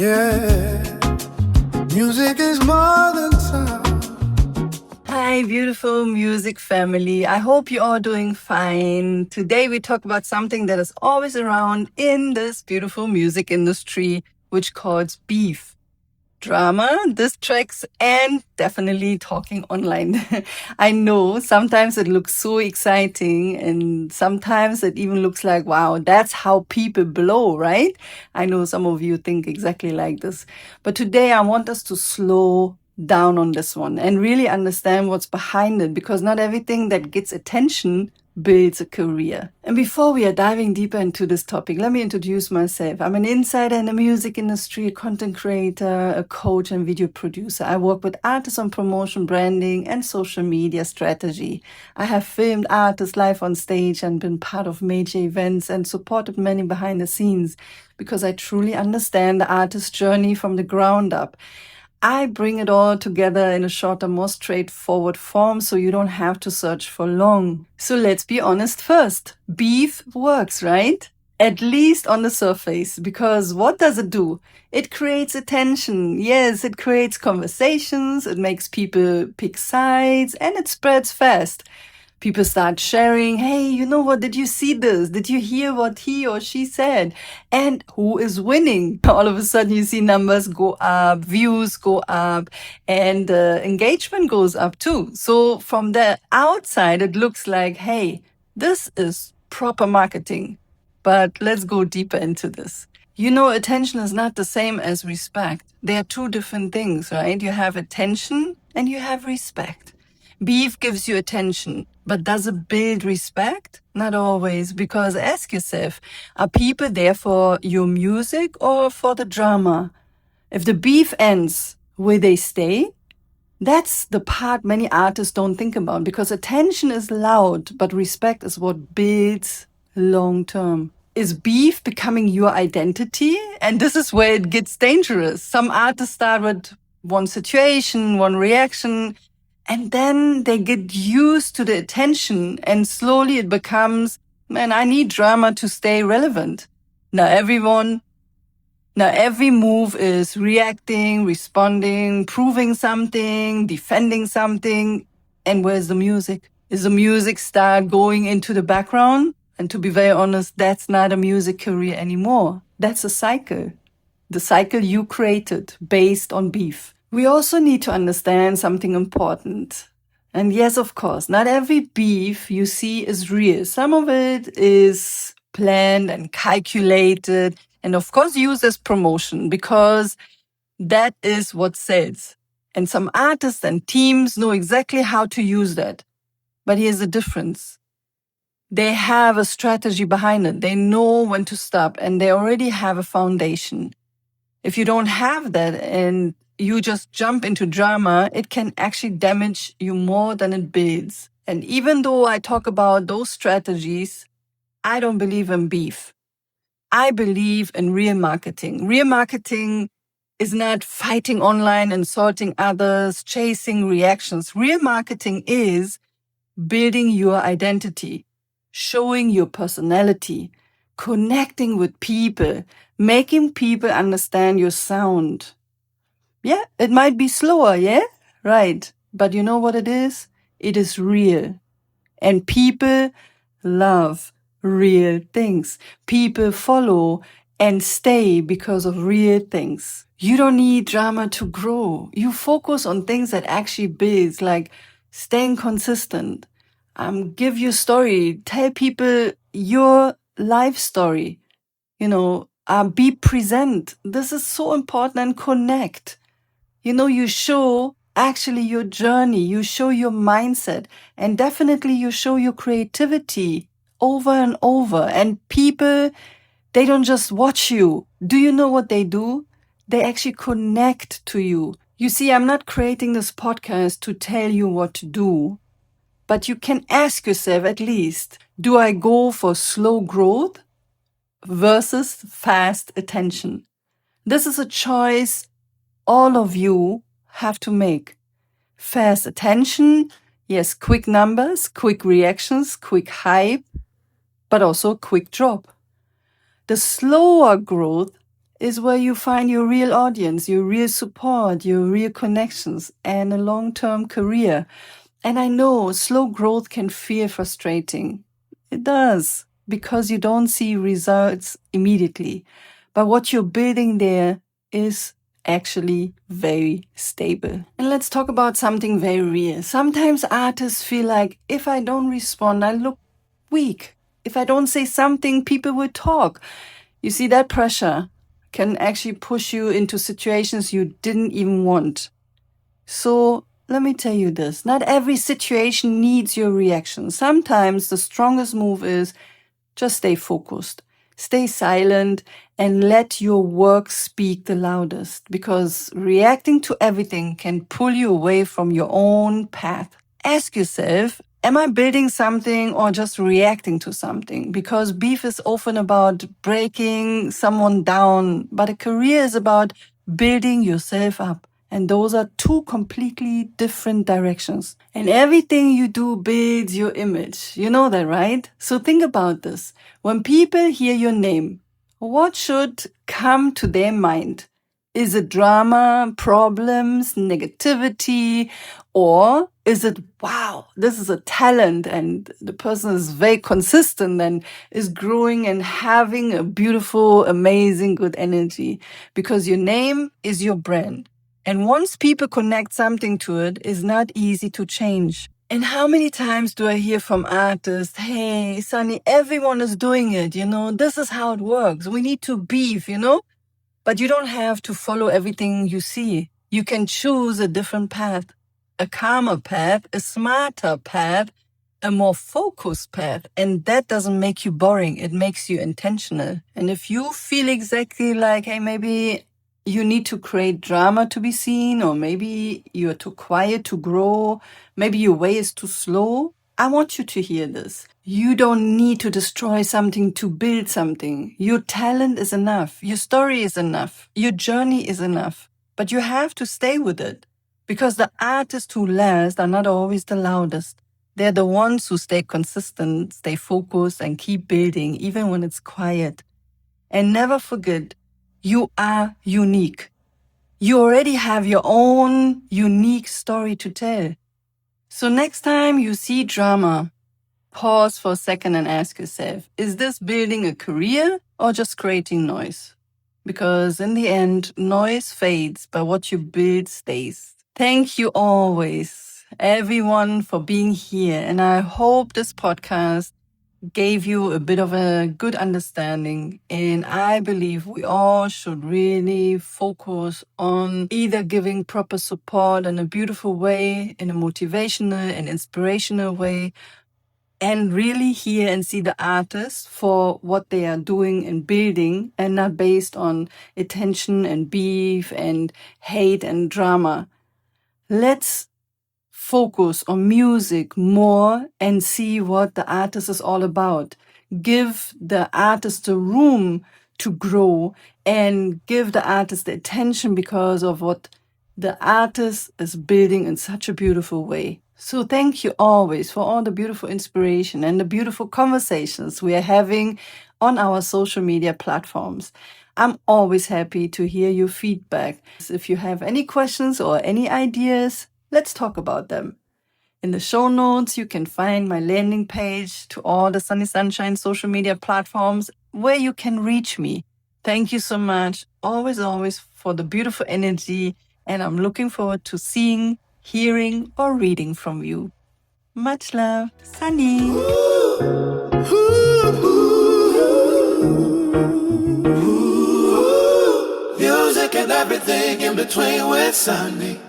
Yeah, music is more than sound. Hi, beautiful music family. I hope you're all doing fine. Today we talk about something that is always around in this beautiful music industry, which calls beef. Drama, diss tracks, and definitely talking online. I know sometimes it looks so exciting, and sometimes it even looks like, wow, that's how people blow, right? I know some of you think exactly like this. But today I want us to slow down on this one and really understand what's behind it, because not everything that gets attention builds a career. And before we are diving deeper into this topic, let me introduce myself. I'm an insider in the music industry, a content creator, a coach, and video producer. I work with artists on promotion, branding, and social media strategy. I have filmed artists live on stage and been part of major events and supported many behind the scenes because I truly understand the artist's journey from the ground up. I bring it all together in a shorter, more straightforward form so you don't have to search for long. So let's be honest first. Beef works, right? At least on the surface, because what does it do? It creates attention. Yes, it creates conversations, it makes people pick sides, and it spreads fast. People start sharing, hey, you know what? Did you see this? Did you hear what he or she said? And who is winning? All of a sudden, you see numbers go up, views go up, and engagement goes up too. So from the outside, it looks like, hey, this is proper marketing. But let's go deeper into this. You know, attention is not the same as respect. They are two different things, right? You have attention and you have respect. Beef gives you attention, but does it build respect? Not always, because ask yourself, are people there for your music or for the drama? If the beef ends, will they stay? That's the part many artists don't think about, because attention is loud, but respect is what builds long term. Is beef becoming your identity? And this is where it gets dangerous. Some artists start with one situation, one reaction, and then they get used to the attention, and slowly it becomes, man, I need drama to stay relevant. Now every move is reacting, responding, proving something, defending something. And where's the music? Is the music start going into the background? And to be very honest, that's not a music career anymore. That's a cycle. The cycle you created based on beef. We also need to understand something important. And yes, of course, not every beef you see is real. Some of it is planned and calculated, and of course used as promotion, because that is what sells. And some artists and teams know exactly how to use that. But here's the difference. They have a strategy behind it. They know when to stop, and they already have a foundation. If you don't have that and you just jump into drama, it can actually damage you more than it builds. And even though I talk about those strategies, I don't believe in beef. I believe in real marketing. Real marketing is not fighting online, insulting others, chasing reactions. Real marketing is building your identity, showing your personality, connecting with people, making people understand your sound. Yeah, it might be slower, yeah? Right. But you know what it is? It is real. And people love real things. People follow and stay because of real things. You don't need drama to grow. You focus on things that actually builds, like staying consistent. Give your story. Tell people your life story. Be present. This is so important, and connect. You show actually your journey, you show your mindset, and definitely you show your creativity over and over. And people, they don't just watch you. Do you know what they do? They actually connect to you. You see, I'm not creating this podcast to tell you what to do, but you can ask yourself at least, do I go for slow growth versus fast attention? This is a choice all of you have to make. Fast attention, yes, quick numbers, quick reactions, quick hype, but also quick drop. The slower growth is where you find your real audience, your real support, your real connections, and a long-term career. And I know slow growth can feel frustrating. It does, because you don't see results immediately. But what you're building there is actually very stable. And let's talk about something very real. Sometimes artists feel like if I don't respond, I look weak. If I don't say something, people will talk. You see, that pressure can actually push you into situations you didn't even want. So let me tell you this. Not every situation needs your reaction. Sometimes the strongest move is just stay focused, stay silent, and let your work speak the loudest, because reacting to everything can pull you away from your own path. Ask yourself, am I building something or just reacting to something? Because beef is often about breaking someone down, but a career is about building yourself up. And those are two completely different directions. And everything you do builds your image. You know that, right? So think about this. When people hear your name, what should come to their mind? Is it drama, problems, negativity, or is it, wow, this is a talent and the person is very consistent and is growing and having a beautiful, amazing, good energy? Because your name is your brand. And once people connect something to it, it's not easy to change. And how many times do I hear from artists, hey, Sunny, everyone is doing it, this is how it works. We need to beef, But you don't have to follow everything you see. You can choose a different path, a calmer path, a smarter path, a more focused path. And that doesn't make you boring. It makes you intentional. And if you feel exactly like, hey, maybe you need to create drama to be seen, or maybe you're too quiet to grow, maybe your way is too slow, I want you to hear this. You don't need to destroy something to build something. Your talent is enough. Your story is enough. Your journey is enough. But you have to stay with it, because the artists who last are not always the loudest. They're the ones who stay consistent, stay focused, and keep building even when it's quiet. And never forget, you are unique. You already have your own unique story to tell. So next time you see drama, pause for a second and ask yourself, is this building a career or just creating noise? Because in the end, noise fades, but what you build stays. Thank you always, everyone, for being here. And I hope this podcast gave you a bit of a good understanding. And I believe we all should really focus on either giving proper support in a beautiful way, in a motivational and inspirational way, and really hear and see the artists for what they are doing and building, and not based on attention and beef and hate and drama. Let's focus on music more and see what the artist is all about. Give the artist the room to grow and give the artist the attention because of what the artist is building in such a beautiful way. So thank you always for all the beautiful inspiration and the beautiful conversations we are having on our social media platforms. I'm always happy to hear your feedback. If you have any questions or any ideas, let's talk about them. In the show notes, you can find my landing page to all the Sunny Sunshine social media platforms where you can reach me. Thank you so much, always for the beautiful energy, and I'm looking forward to seeing, hearing, or reading from you. Much love, Sunny. Music and everything in between with Sunny.